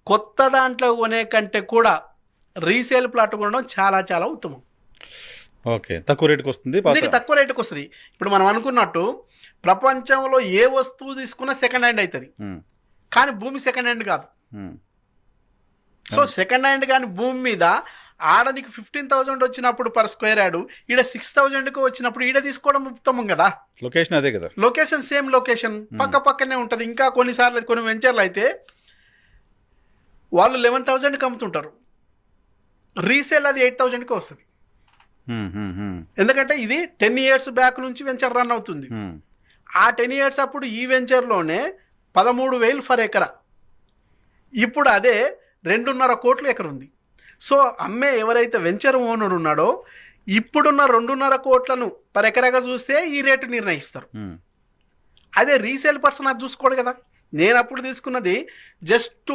కొత్త దాంట్లో కొనే కంటే కూడా రీసేల్ ప్లాట్ కొనడం చాలా చాలా ఉత్తమం. ఓకే, తక్కువ రేటుకి వస్తుంది, దీనికి తక్కువ రేటుకి వస్తుంది. ఇప్పుడు మనం అనుకున్నట్టు ప్రపంచంలో ఏ వస్తువు తీసుకున్నా సెకండ్ హ్యాండ్ అవుతుంది, కానీ భూమి సెకండ్ హ్యాండ్ కాదు. సో సెకండ్ హ్యాండ్ కానీ భూమి మీద ఆడ నీకు 15,000 వచ్చినప్పుడు పర్ స్క్వేర్ యార్డు, ఈడ 6,000కు వచ్చినప్పుడు ఈడ తీసుకోవడం ఉత్తమం కదా. లొకేషన్ అదే కదా, లొకేషన్ సేమ్ లొకేషన్ పక్క పక్కనే ఉంటుంది. ఇంకా కొన్నిసార్లు కొన్ని వెంచర్లు అయితే వాళ్ళు 11,000కి అమ్ముతుంటారు, రీసేల్ అది 8,000కి వస్తుంది. ఎందుకంటే ఇది 10 years బ్యాక్ నుంచి వెంచర్ రన్ అవుతుంది. ఆ 10 years అప్పుడు ఈ వెంచర్లోనే 13,000 ఫర్ ఎకరా, ఇప్పుడు అదే 2.5 కోట్లు ఎకరం ఉంది. సో అమ్మే ఎవరైతే వెంచర్ ఓనర్ ఉన్నాడో ఇప్పుడున్న 2.5 కోట్లను పర్ ఎకరాగా చూస్తే ఈ రేటు నిర్ణయిస్తారు. అదే రీసేల్ పర్సన్ అది చూసుకోడు కదా. నేను అప్పుడు తీసుకున్నది జస్ట్